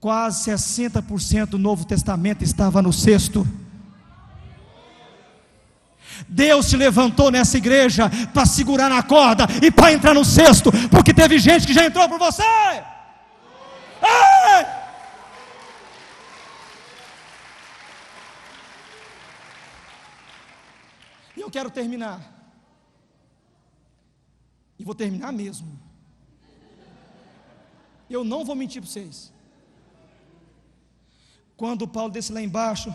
S3: Quase 60% do Novo Testamento estava no cesto. Deus te levantou nessa igreja para segurar na corda e para entrar no cesto, porque teve gente que já entrou por você. Ei! E eu quero terminar, e vou terminar mesmo. Eu não vou mentir para vocês. Quando Paulo desce lá embaixo,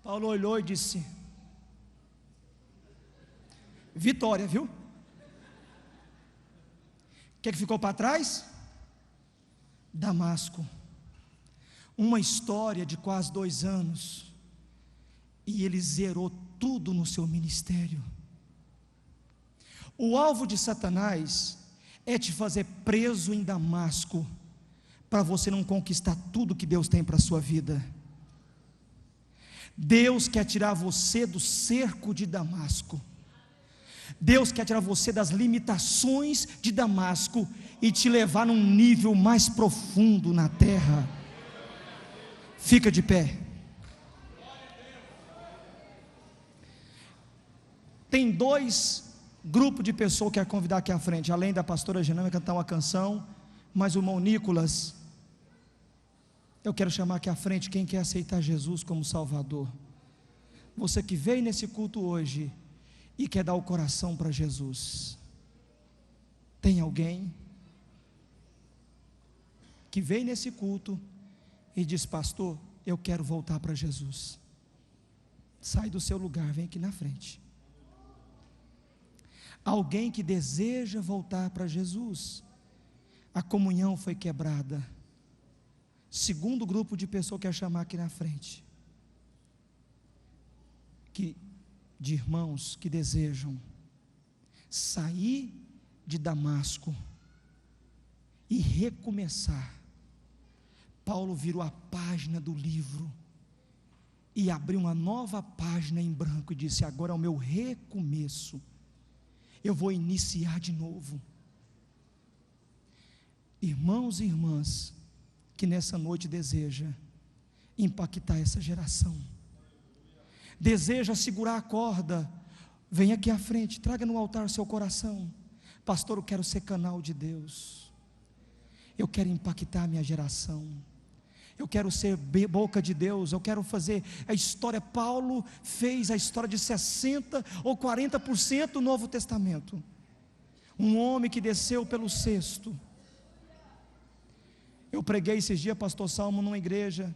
S3: Paulo olhou e disse: vitória, viu? O que ficou para trás? Damasco. Uma história de quase 2 anos, e ele zerou tudo no seu ministério. O alvo de Satanás é te fazer preso em Damasco, para você não conquistar tudo que Deus tem para a sua vida. Deus quer tirar você do cerco de Damasco. Deus quer tirar você das limitações de Damasco e te levar num nível mais profundo na terra. Fica de pé. Tem 2 grupos de pessoas que eu quero convidar aqui à frente. Além da pastora Genã vai cantar uma canção, mas o irmão Nicolas, eu quero chamar aqui à frente quem quer aceitar Jesus como Salvador. Você que veio nesse culto hoje e quer dar o coração para Jesus. Tem alguém que veio nesse culto e diz: pastor, eu quero voltar para Jesus? Sai do seu lugar, vem aqui na frente. Alguém que deseja voltar para Jesus. A comunhão foi quebrada. 2º grupo de pessoas que eu quero chamar aqui na frente, de irmãos que desejam sair de Damasco e recomeçar. Paulo virou a página do livro e abriu uma nova página em branco e disse: agora é o meu recomeço, eu vou iniciar de novo. Irmãos e irmãs que nessa noite deseja impactar essa geração, deseja segurar a corda, vem aqui à frente, traga no altar o seu coração. Pastor, eu quero ser canal de Deus, eu quero impactar a minha geração, eu quero ser boca de Deus, eu quero fazer a história. Paulo fez a história de 60 ou 40% do Novo Testamento. Um homem que desceu pelo cesto. Eu preguei esses dias, pastor Salmo, numa igreja.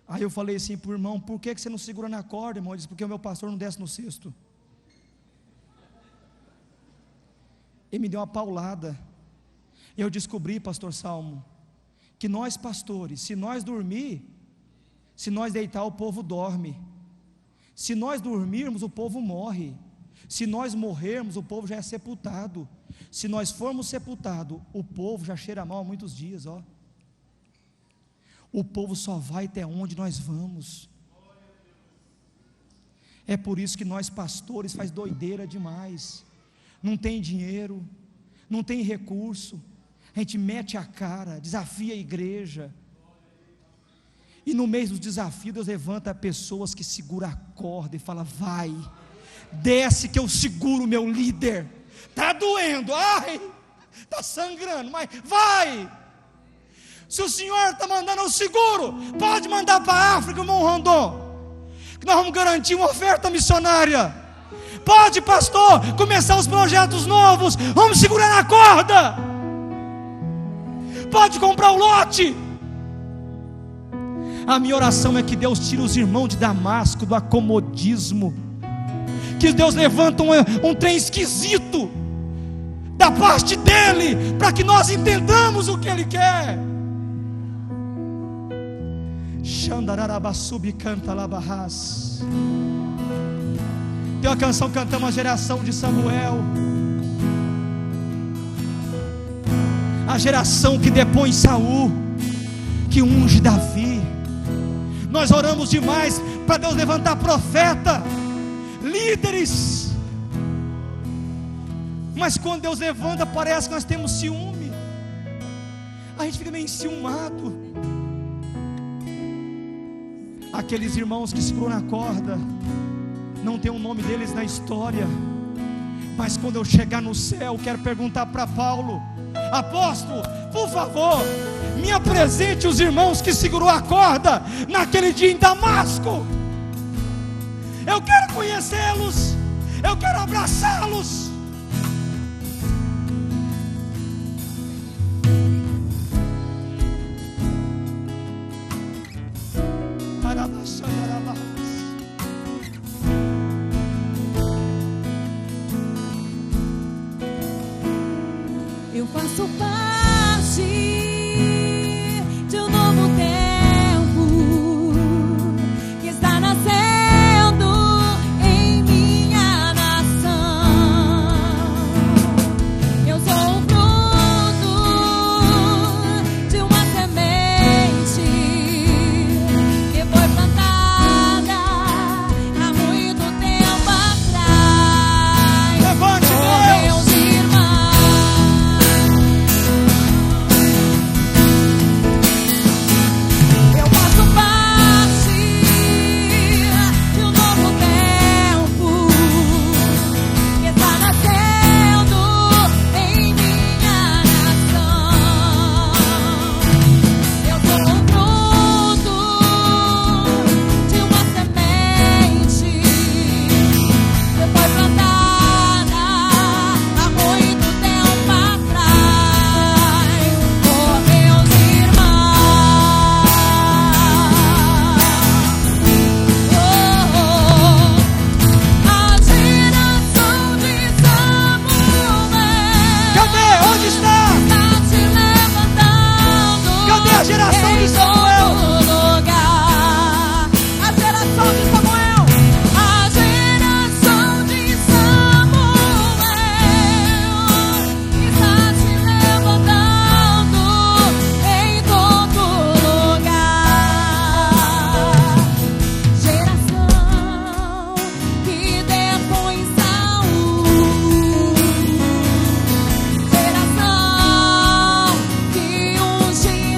S3: Aí eu falei assim para o irmão: por que você não segura na corda, irmão? Ele disse: porque o meu pastor não desce no cesto. Ele me deu uma paulada. Eu descobri, pastor Salmo, que nós pastores, se nós dormir, se nós deitar, o povo dorme. Se nós dormirmos, o povo morre. Se nós morrermos, o povo já é sepultado. Se nós formos sepultados, o povo já cheira mal há muitos dias, ó. O povo só vai até onde nós vamos. É por isso que nós pastores faz doideira demais. Não tem dinheiro, não tem recurso, a gente mete a cara, desafia a igreja. E no meio dos desafios, Deus levanta pessoas que seguram a corda e fala: vai, desce que eu seguro o meu líder. Está doendo, ai, está sangrando, mas vai. Se o Senhor está mandando, eu seguro. Pode mandar para a África, irmão Rondon, que nós vamos garantir uma oferta missionária. Pode, pastor, começar os projetos novos, vamos segurar na corda. Pode comprar o lote. A minha oração é que Deus tire os irmãos de Damasco do acomodismo, que Deus levanta um trem esquisito da parte dele, para que nós entendamos o que ele quer. Xandarabassubi canta labarras. Tem uma canção que cantamos, a geração de Samuel, a geração que depõe Saul, que unge Davi. Nós oramos demais para Deus levantar profeta, líderes, mas quando Deus levanta, parece que nós temos ciúme, a gente fica meio enciumado. Aqueles irmãos que seguram na corda, não tem o nome deles na história, mas quando eu chegar no céu, quero perguntar para Paulo: apóstolo, por favor, me apresente os irmãos que segurou a corda naquele dia em Damasco. Eu quero conhecê-los, eu quero abraçá-los.
S4: Eu faço parte de um novo tempo que está nascendo em minha nação. Eu sou o fruto de uma semente que foi plantada há muito tempo atrás.
S3: Levante,
S4: Deus!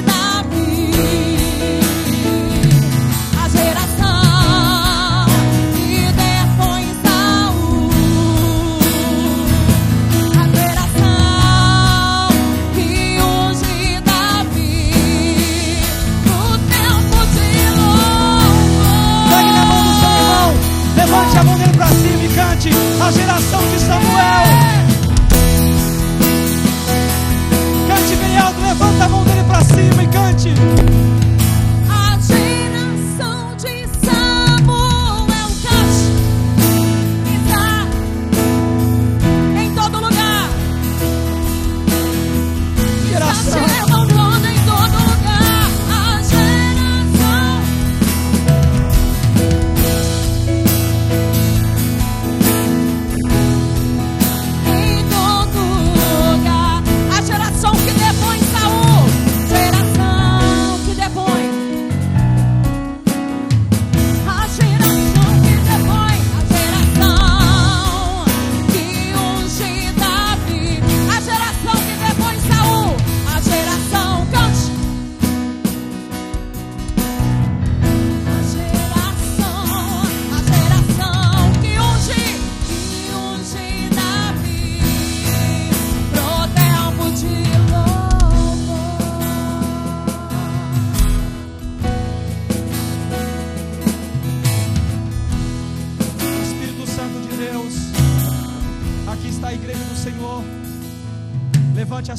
S4: Davi.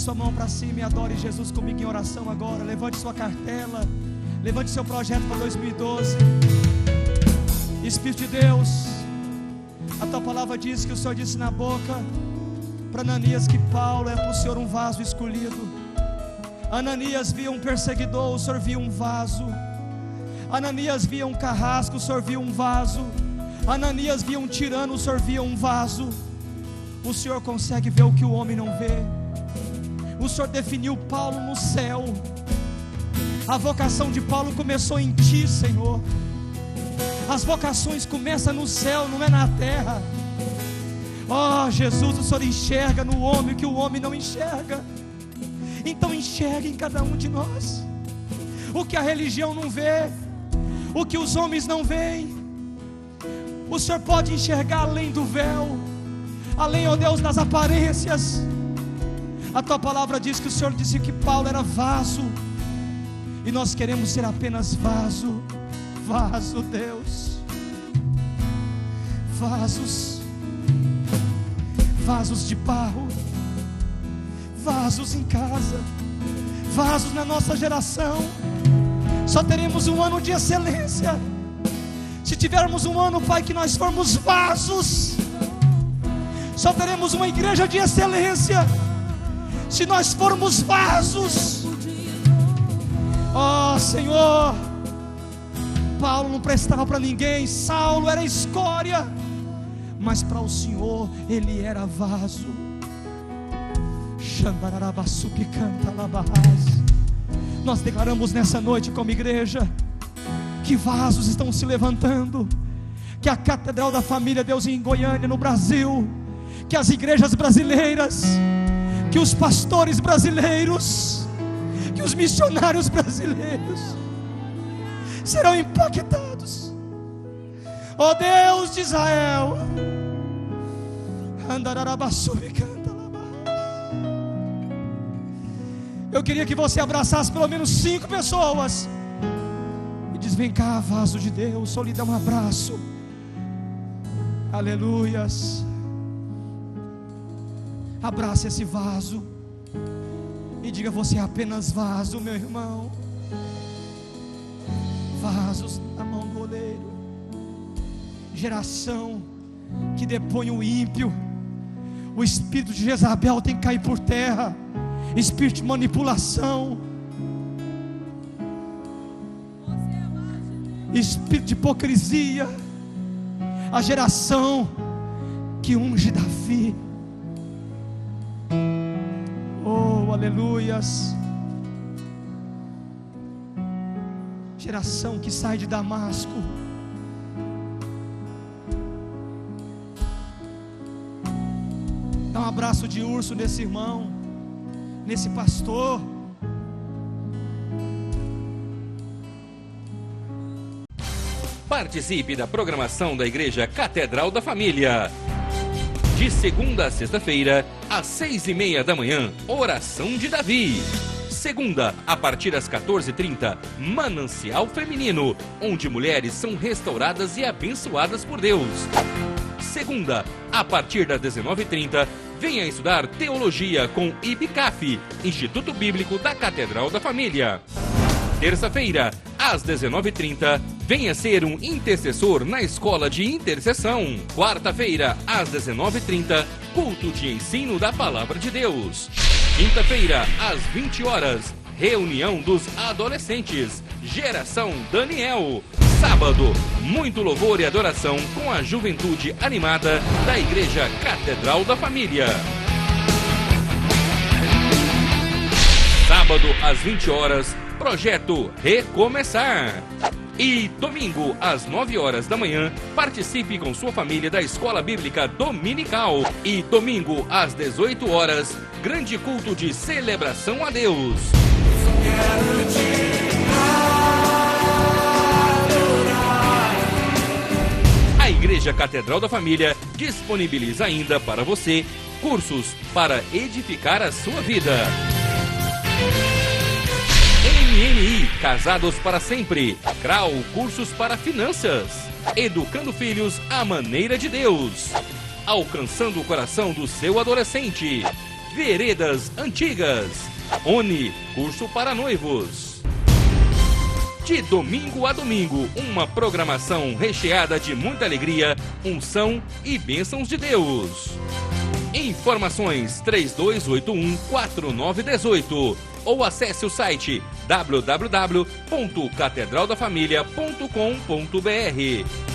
S3: sua mão para cima e adore Jesus comigo em oração agora. Levante sua cartela, levante seu projeto para 2012. Espírito de Deus, a tua palavra diz que o Senhor disse na boca para Ananias que Paulo é para o Senhor um vaso escolhido. Ananias via um perseguidor, o Senhor via um vaso. Ananias via um carrasco, o Senhor via um vaso. Ananias via um tirano, o Senhor via um vaso. O Senhor consegue ver o que o homem não vê. O Senhor definiu Paulo no céu. A vocação de Paulo começou em Ti, Senhor. As vocações começam no céu, não é na terra. Oh Jesus, o Senhor enxerga no homem o que o homem não enxerga. Então enxerga em cada um de nós o que a religião não vê, o que os homens não veem. O Senhor pode enxergar além do véu, além, ó Deus, das aparências. A tua palavra diz que o Senhor disse que Paulo era vaso, e nós queremos ser apenas vaso. Vaso, Deus. Vasos de barro, vasos em casa, vasos na nossa geração. Só teremos um ano de excelência se tivermos um ano, Pai, que nós formos vasos. Só teremos uma igreja de excelência se nós formos vasos. Oh Senhor, Paulo não prestava para ninguém, Saulo era escória, mas para o Senhor ele era vaso. Nós declaramos nessa noite como igreja que vasos estão se levantando, que a Catedral da Família, Deus, em Goiânia, no Brasil, que as igrejas brasileiras, que os pastores brasileiros, que os missionários brasileiros serão impactados. Ó Deus de Israel, eu queria que você abraçasse pelo menos 5 pessoas e diz: vem cá, vaso de Deus, só lhe dá um abraço. Aleluias. Abrace esse vaso e diga: você é apenas vaso, meu irmão. Vasos na mão do oleiro. Geração que depõe o ímpio, o espírito de Jezabel tem que cair por terra. Espírito de manipulação, espírito de hipocrisia. A geração que unge Davi. Oh, aleluias. Geração que sai de Damasco. Dá um abraço de urso nesse irmão, nesse pastor.
S1: Participe da programação da Igreja Catedral da Família. De segunda a sexta-feira, às 6:30 da manhã, Oração de Davi. Segunda, a partir das 14h30, Manancial Feminino, onde mulheres são restauradas e abençoadas por Deus. Segunda, a partir das 19h30, venha estudar Teologia com IBCAF, Instituto Bíblico da Catedral da Família. Terça-feira, às 19h30, venha ser um intercessor na Escola de Intercessão. Quarta-feira, às 19h30, culto de ensino da Palavra de Deus. Quinta-feira, às 20 horas, reunião dos adolescentes, Geração Daniel. Sábado, muito louvor e adoração com a juventude animada da Igreja Catedral da Família. Sábado, às 20 horas, Projeto Recomeçar. E domingo, às 9 horas da manhã, participe com sua família da Escola Bíblica Dominical. E domingo, às 18 horas, grande culto de celebração a Deus. A Igreja Catedral da Família disponibiliza ainda para você cursos para edificar a sua vida. MNI, Casados para Sempre. CRAU, cursos para finanças. Educando filhos à maneira de Deus. Alcançando o coração do seu adolescente. Veredas Antigas. ONI, curso para noivos. De domingo a domingo, uma programação recheada de muita alegria, unção e bênçãos de Deus. Informações 3281-4918 ou acesse o site www.catedraldafamilia.com.br.